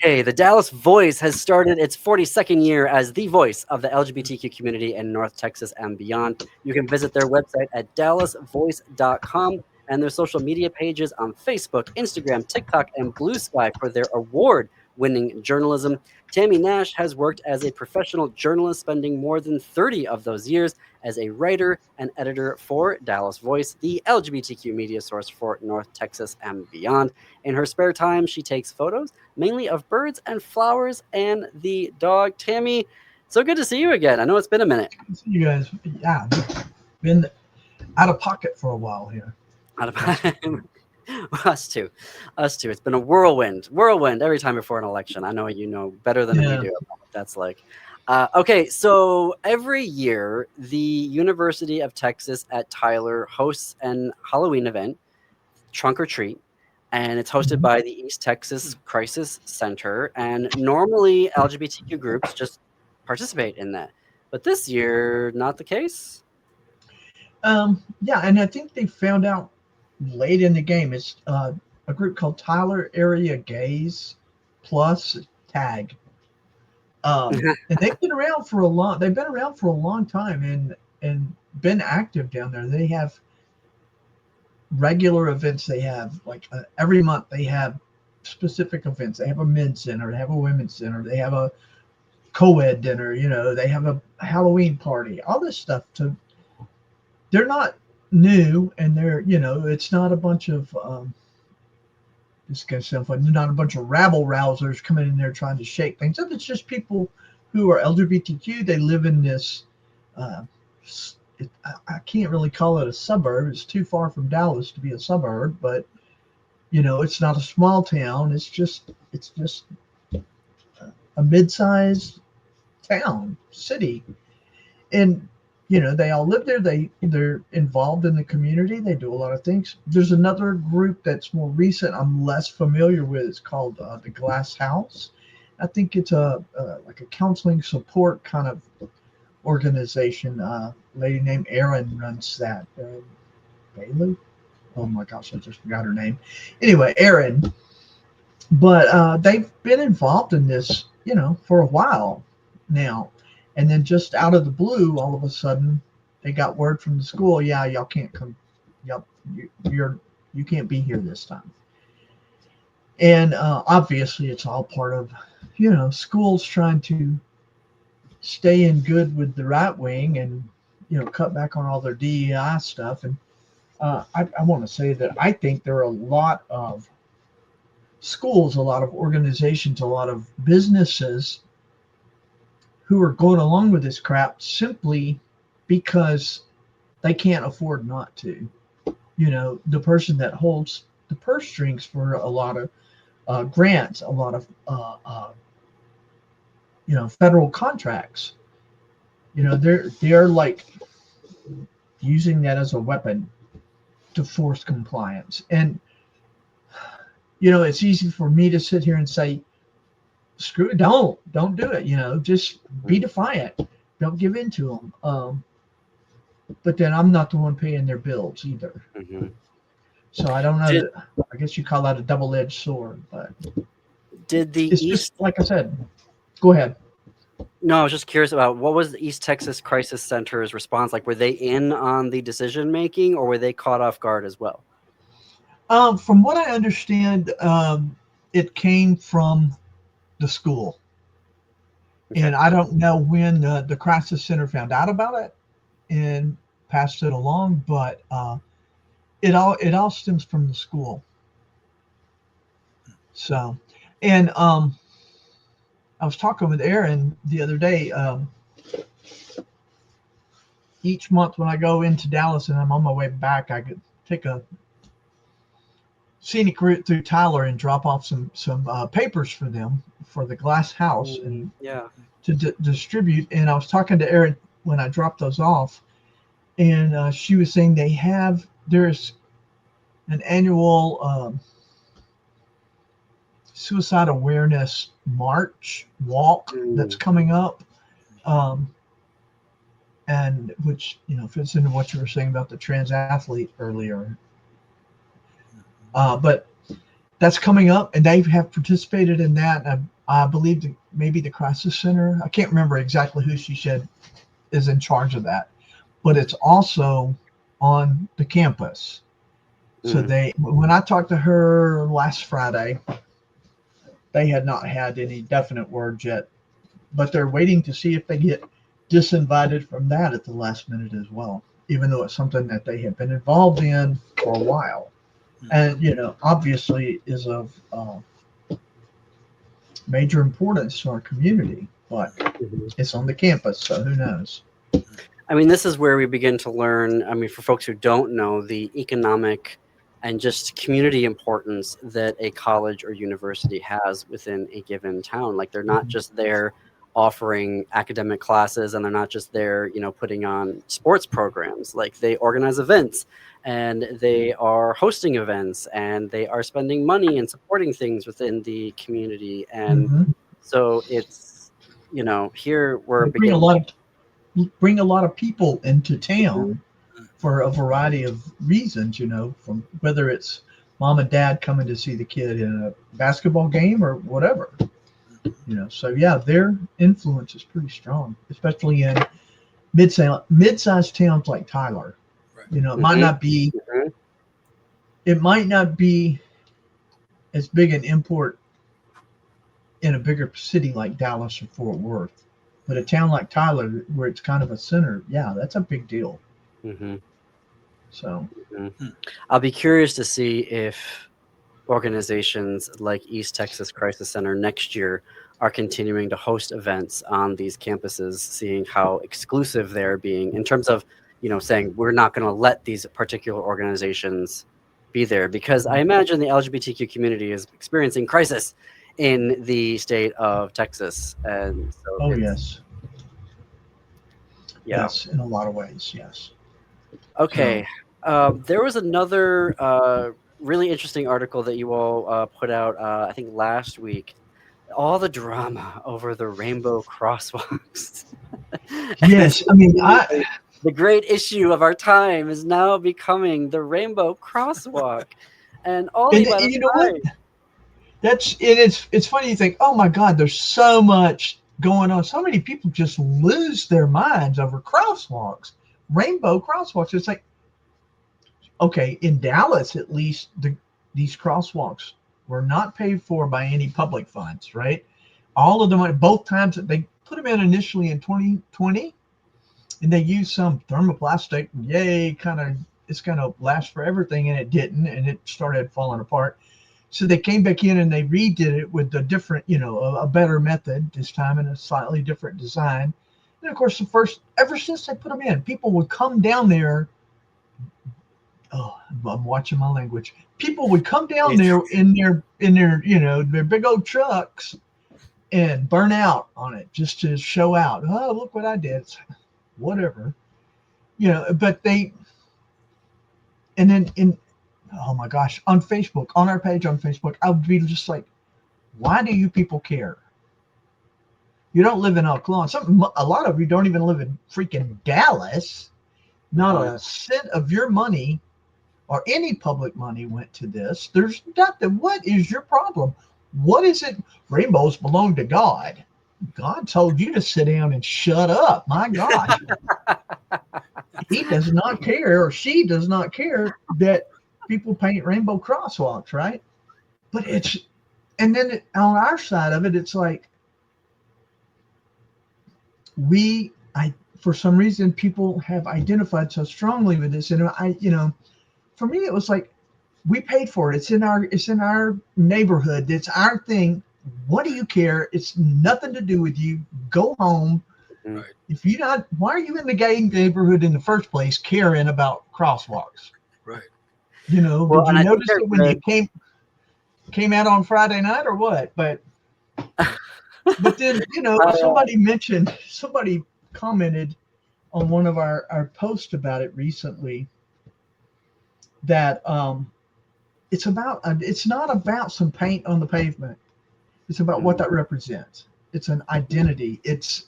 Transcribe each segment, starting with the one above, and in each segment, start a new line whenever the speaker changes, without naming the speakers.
Okay, the Dallas Voice has started its 42nd year as the voice of the LGBTQ community in North Texas and beyond. You can visit their website at dallasvoice.com and their social media pages on Facebook, Instagram, TikTok, and Blue Sky for their award-winning journalism. Tammye Nash has worked as a professional journalist, spending more than 30 of those years as a writer and editor for Dallas Voice, the LGBTQ media source for North Texas and beyond. In her spare time, she takes photos, mainly of birds and flowers and the dog. Tammye, so good to see you again. I know it's been a minute.
You guys, yeah, been out of pocket for a while here.
Out of us too. It's been a whirlwind every time before an election. I know you know better than we do what that's like. Okay, so every year the University of Texas at Tyler hosts an Halloween event, Trunk or Treat, and it's hosted by the East Texas Crisis Center. And normally LGBTQ groups just participate in that, but this year not the case.
Yeah, and I think they found out late in the game. It's a group called Tyler Area Gays Plus Tag, and they've been around for a long. They've been around for a long time and been active down there. They have regular events. They have like every month they have specific events. They have a men's center, they have a women's center, they have a co-ed dinner, you know, they have a Halloween party, all this stuff. They're not new, and they're, you know, it's not a bunch of this guy's sound fun. Not a bunch of rabble rousers coming in there trying to shake things up. It's just people who are LGBTQ. They live in this I can't really call it a suburb. It's too far from Dallas to be a suburb, but you know, it's not a small town. It's just a mid-sized town, city. And you know, they all live there. They're involved in the community. They do a lot of things. There's another group that's more recent I'm less familiar with. It's called the Glass House. I think it's like a counseling support kind of organization. A lady named Erin runs that. Bailey? Oh my gosh, I just forgot her name. Anyway, Erin. But they've been involved in this, you know, for a while now. And then just out of the blue, all of a sudden, they got word from the school, yeah, y'all can't come. Yep, you can't be here this time. And obviously, it's all part of, you know, schools trying to stay in good with the right wing and, you know, cut back on all their DEI stuff. And I want to say that I think there are a lot of schools, a lot of organizations, a lot of businesses who are going along with this crap simply because they can't afford not to. You know, the person that holds the purse strings for a lot of grants, a lot of you know, federal contracts. You know, they're like using that as a weapon to force compliance. And you know, it's easy for me to sit here and say, screw it, don't do it, you know, just be defiant, don't give in to them. But then I'm not the one paying their bills either. So I don't know, I guess you call that a double-edged sword, but it's just like I said. Go ahead.
No, I was just curious about what was the East Texas Crisis Center's response like? Were they in on the decision making, or were they caught off guard as well?
From what I understand, it came from the school. Okay. And I don't know when the Crisis Center found out about it and passed it along, but it all stems from the school. So, and I was talking with Erin the other day. Each month when I go into Dallas and I'm on my way back, I could take a scenic route through Tyler and drop off some papers for them for the Glass House and to distribute. And I was talking to Erin when I dropped those off, and she was saying there's an annual suicide awareness walk that's coming up, and which, you know, fits into what you were saying about the trans athlete earlier. But that's coming up, and they have participated in that. I believe maybe the crisis center. I can't remember exactly who she said is in charge of that, but it's also on the campus. So
Mm.
when I talked to her last Friday, they had not had any definite words yet, but they're waiting to see if they get disinvited from that at the last minute as well, even though it's something that they have been involved in for a while. And, obviously is of major importance to our community, but
Mhm.
it's on the campus, so who knows?
I mean, this is where we begin to learn. I mean, for folks who don't know, the economic and just community importance that a college or university has within a given town. Like, they're not just there offering academic classes, and they're not just there, putting on sports programs. Like, they organize events, and they are hosting events, and they are spending money and supporting things within the community. And
Mm-hmm.
so it's, here we're
They bring a
beginning.
lot of people into
Mhm.
town for a variety of reasons, from whether it's mom and dad coming to see the kid in a basketball game or whatever. So yeah, their influence is pretty strong, especially in mid-sized towns like Tyler. It might
Mhm.
not be
Mhm.
it might not be as big an import in a bigger city like Dallas or Fort Worth, but a town like Tyler where it's kind of a center, yeah, that's a big deal.
Mhm.
So
Mhm. I'll be curious to see if organizations like East Texas Crisis Center next year are continuing to host events on these campuses, seeing how exclusive they're being in terms of, saying we're not going to let these particular organizations be there, because I imagine the LGBTQ community is experiencing crisis in the state of Texas. And so
oh
it's,
yes,
yeah.
yes, in a lot of ways, yes. So
Okay. There was another really interesting article that you all put out, I think last week. All the drama over the rainbow crosswalks. And it's
yes, I mean,
seemingly the great issue of our time is now becoming the rainbow crosswalk. And only
and
by the
you know what?
side.
It's funny you think, oh my God, there's so much going on. So many people just lose their minds over crosswalks, rainbow crosswalks. It's like, okay, in Dallas at least, these crosswalks were not paid for by any public funds, right? All of the money, both times that they put them in initially in 2020, and they used some thermoplastic, yay, kind of it's gonna last for everything, and it didn't, and it started falling apart. So they came back in and they redid it with a different, a better method this time and a slightly different design. And of course, ever since they put them in, people would come down there. Oh, I'm watching my language. People would come down there in their big old trucks and burn out on it just to show out. Oh, look what I did. It's like, whatever, But and then oh my gosh, on Facebook, on our page on Facebook, I would be just like, why do you people care? You don't live in Elk Lawn. A lot of you don't even live in freaking Dallas. Not
Mhm.
a cent of your money or any public money went to this. There's nothing. What is your problem? What is it? Rainbows belong to God. God told you to sit down and shut up. My gosh. He does not care, or she does not care that people paint rainbow crosswalks, right? But and then on our side of it, it's like, for some reason, people have identified so strongly with this. And for me, it was like, we paid for it. It's in our neighborhood. It's our thing. What do you care? It's nothing to do with you. Go home.
Mhm.
If you not, why are you in the gay neighborhood in the first place, caring about crosswalks?
Well,
Did
and
you
I think
notice
I
it when you
read.
came out on Friday night or what? But then
I,
somebody commented on one of our posts about it recently that it's not about some paint on the pavement. It's about what
mm,
that represents. It's an identity. It's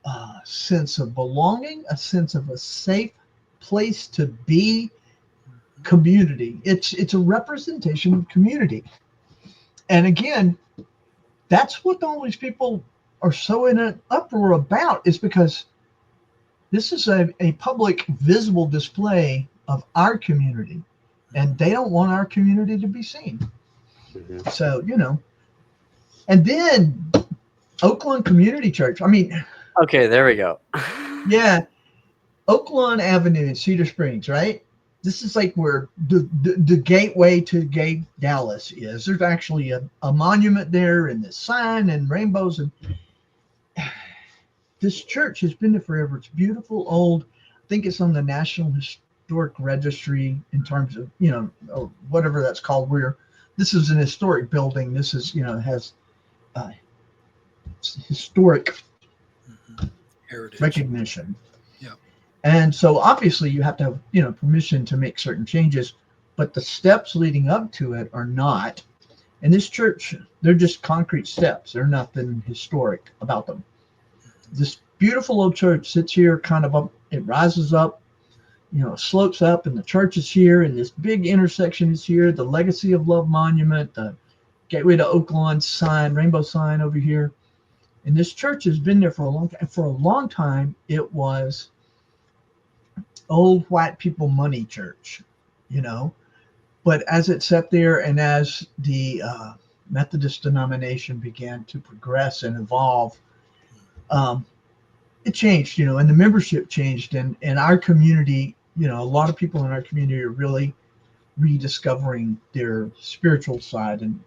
a sense of belonging, a sense of a safe place to be, community. It's a representation of community. And again, That's what all these people are so in an uproar about, is because this is a public, visible display of our community, and they don't want our community to be seen.
Mhm.
So, and then Oakland Community Church. I mean,
Okay, there we go.
yeah, Oakland Avenue in Cedar Springs, right? This is like where the gateway to gay Dallas is. There's actually a monument there and this sign and rainbows. And this church has been there forever. It's beautiful, old. I think it's on the National Historic Registry in terms of, or whatever that's called, where this is an historic building. This is, has uh, historic
Heritage.
recognition.
Yeah.
And so obviously you have to have, permission to make certain changes, but the steps leading up to it are not. And this church, they're just concrete steps. There's nothing historic about them. This beautiful old church sits here kind of up, it rises up, slopes up, and the church is here, and this big intersection is here, the Legacy of Love Monument, the Gateway to Oakland sign, rainbow sign over here. And this church has been there for a long time. For a long time, it was old white people money church, But as it sat there, and as the Methodist denomination began to progress and evolve, it changed, and the membership changed, and our community, a lot of people in our community are really rediscovering their spiritual side, and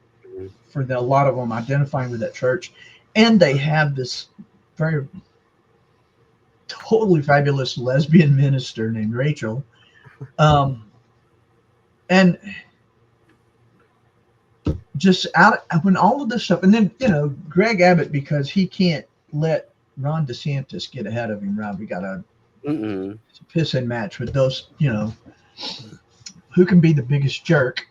for a lot of them identifying with that church. And they have this very totally fabulous lesbian minister named Rachel. And just when all of this stuff, and then, Greg Abbott, because he can't let Ron DeSantis get ahead of him, Rob, we got a piss and match with those, who can be the biggest jerk.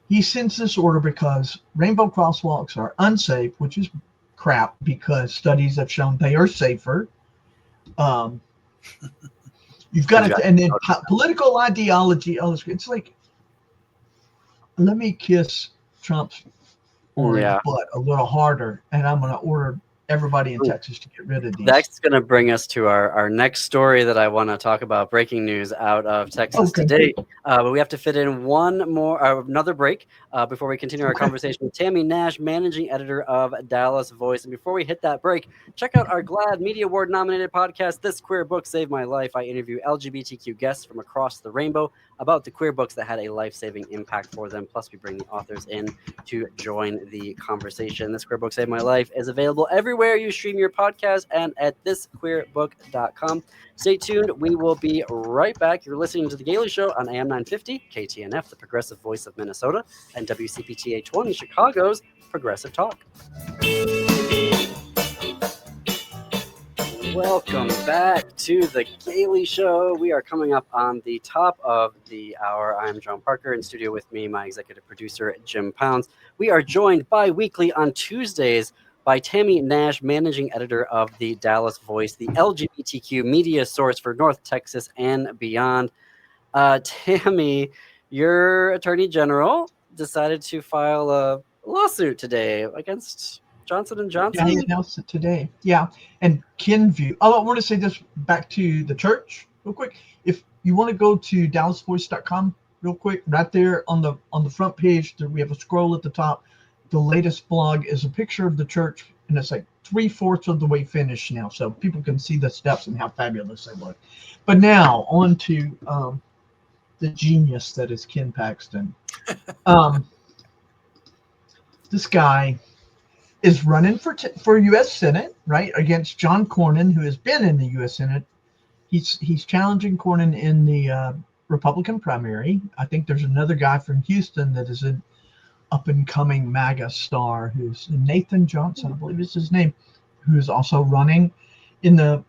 He sends this order because rainbow crosswalks are unsafe, which is crap, because studies have shown they are safer. You've got to, and then political ideology. It's like, let me kiss Trump's orange butt a little harder, and I'm going to order everybody in Texas to get rid of these.
That's going to bring us to our next story that I want to talk about. Breaking news out of Texas today. But we have to fit in another break before we continue our conversation with Tammye Nash, managing editor of Dallas Voice. And before we hit that break, check out our GLAAD Media Award nominated podcast, This Queer Book Saved My Life. I interview LGBTQ guests from across the rainbow about the queer books that had a life-saving impact for them. Plus, we bring the authors in to join the conversation. This Queer Book Saved My Life is available everywhere you stream your podcast and at thisqueerbook.com. Stay tuned. We will be right back. You're listening to The Gailey Show on AM 950, KTNF, the progressive voice of Minnesota, and WCPT 820, Chicago's Progressive Talk. Welcome back to The Gailey Show. We are coming up on the top of the hour. I'm John Parker. In studio with me, my executive producer, Jim Pounds. We are joined bi-weekly on Tuesdays by Tammye Nash, managing editor of the Dallas Voice, the LGBTQ media source for North Texas and beyond. Tammye, your attorney general decided to file a lawsuit today against Johnson & Johnson.
Yeah, he announced it today. Yeah, and Kenview. Oh, I want to say this back to the church real quick. If you want to go to dallasvoice.com real quick, right there on the front page, we have a scroll at the top. The latest blog is a picture of the church, and it's like 3/4 of the way finished now, so people can see the steps and how fabulous they look. But now on to the genius that is Ken Paxton. This guy is running for U.S. Senate, right, against John Cornyn, who has been in the U.S. Senate. He's challenging Cornyn in the Republican primary. I think there's another guy from Houston that is an up-and-coming MAGA star, who's Nathan Johnson, I believe is his name, who is also running in the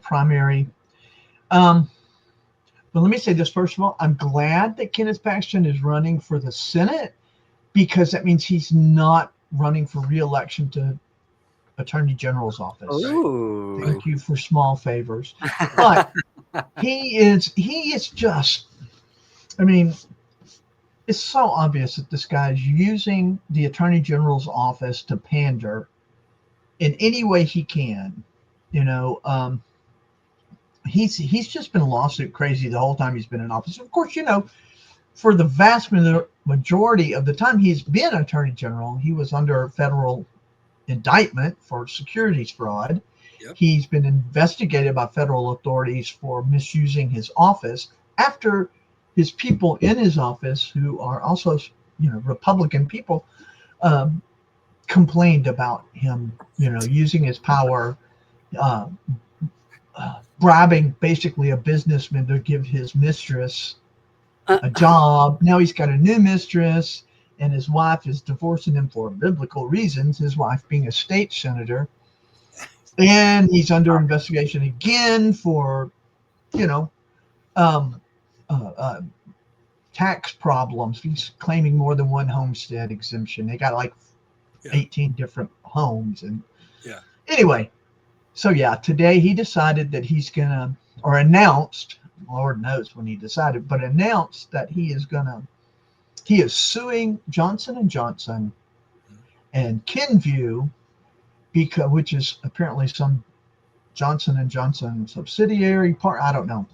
primary. But let me say this, first of all, I'm glad that Kenneth Paxton is running for the Senate, because that means he's not running for re-election to Attorney General's office.
Ooh.
Thank you for small favors. But he is just, I mean, it's so obvious that this guy's using the Attorney General's office to pander in any way he can. You know, he's just been lawsuit crazy the whole time he's been in office. Of course, you know, for the vast majority of the time he's been Attorney General, he was under federal indictment for securities fraud.
Yep.
He's been investigated by federal authorities for misusing his office after his people in his office, who are also, you know, Republican people, complained about him, you know, using his power, bribing basically a businessman to give his mistress a job. Now he's got a new mistress, and his wife is divorcing him for biblical reasons, his wife being a state senator. And he's under investigation again for, you know, tax problems. He's claiming more than one homestead exemption. They got like 18 different homes. And anyway, so yeah, today he decided that he's gonna, or announced, Lord knows when he decided, but announced that he is suing Johnson & Johnson and Kenvue, because, which is apparently some Johnson & Johnson subsidiary part, I don't know.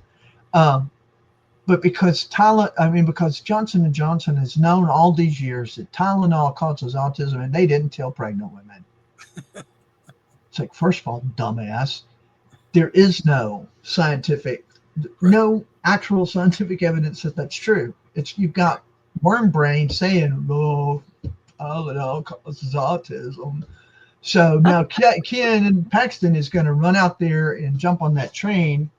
But because Johnson & Johnson has known all these years that Tylenol causes autism, and they didn't tell pregnant women. It's like, first of all, dumbass, there is no actual scientific evidence that that's true. You've got worm brain saying, "Oh, Tylenol causes autism." So now Ken Paxton is going to run out there and jump on that train,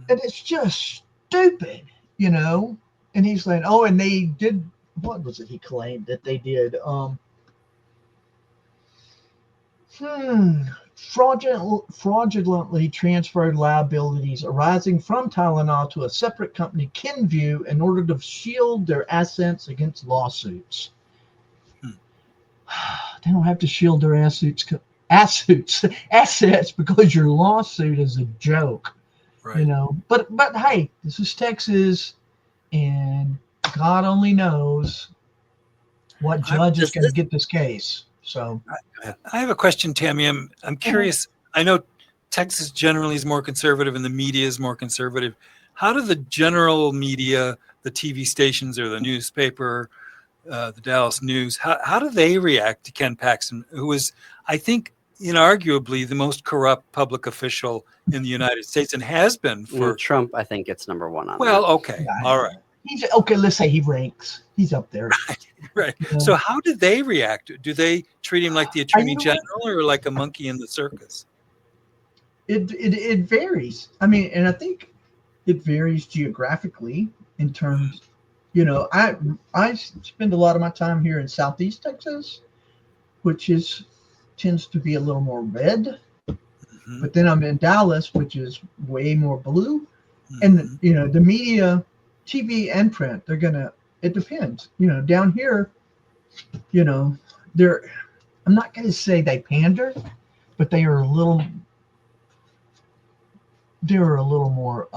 and it's just stupid, you know. And he's like, "Oh, and they did, what was it he claimed that they did? Fraudulently transferred liabilities arising from Tylenol to a separate company, Kenvue, in order to shield their assets against lawsuits." They don't have to shield their assets because your lawsuit is a joke,
Right.
you know. But hey, this is Texas, and God only knows what judge is going to get this case. So
I have a question, Tammye. I'm curious. I know Texas generally is more conservative and the media is more conservative. How do the general media, the TV stations or the newspaper, the Dallas News, how do they react to Ken Paxton, who is, I think, inarguably the most corrupt public official in the United States and has been for
Trump? I think it's number one on
well,
that.
okay,
yeah,
all right.
he's okay. Let's say he ranks. He's up there.
Right.
Yeah.
So how do they react? Do they treat him like the attorney general or like a monkey in the circus?
It varies. I mean, and I think it varies geographically in terms, you know, I spend a lot of my time here in Southeast Texas, which tends to be a little more red.
Mm-hmm.
But then I'm in Dallas, which is way more blue. Mm-hmm. And, you know, the media, TV and print, it depends. You know, down here, you know, I'm not going to say they pander, but they are a little more,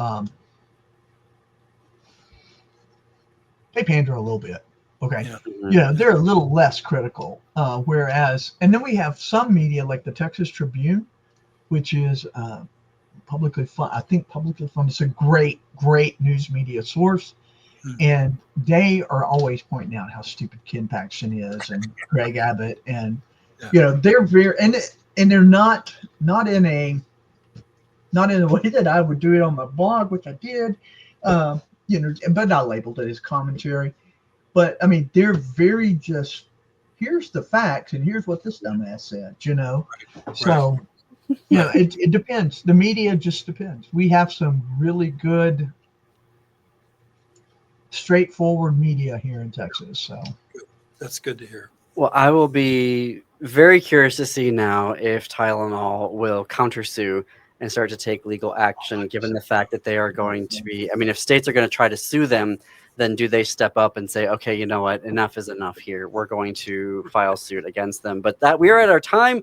they pander a little bit. Okay.
Yeah.
Yeah, they're a little less critical. Whereas, and then we have some media like the Texas Tribune, which is publicly funded. I think publicly funded. It's a great news media source. Mm-hmm. And they are always pointing out how stupid Ken Paxton is and Greg Abbott. And, you know, they're very, and they're not in a way that I would do it on my blog, which I did, you know, but I labeled it as commentary. But I mean, they're very just, here's the facts and here's what this dumbass said, you know. Right. So, you know, it depends. The media just depends. We have some really good, straightforward media here in Texas. So
that's good to hear.
Well, I will be very curious to see now if Tylenol will countersue and start to take legal action, given the fact that they are going to be, I mean, if states are going to try to sue them, then do they step up and say, okay, you know what, enough is enough here. We're going to file suit against them. But that we are at our time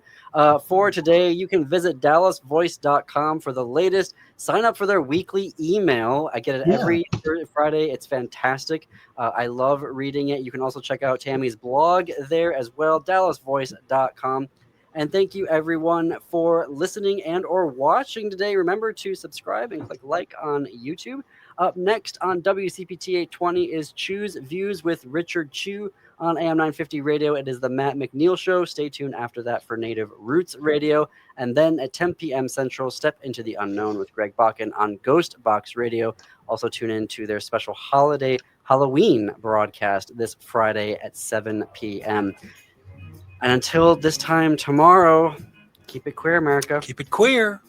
for today. You can visit dallasvoice.com for the latest. Sign up for their weekly email. I get it every Friday. It's fantastic. I love reading it. You can also check out Tammy's blog there as well, dallasvoice.com. And thank you everyone for listening and or watching today. Remember to subscribe and click like on YouTube. Up next on WCPT 820 is Choose Views with Richard Chu on AM 950 radio. It is the Matt McNeil Show. Stay tuned after that for Native Roots Radio. And then at 10 p.m. Central, Step into the Unknown with Greg Bakken on Ghost Box Radio. Also tune in to their special holiday Halloween broadcast this Friday at 7 p.m. And until this time tomorrow, keep it queer, America.
Keep it queer.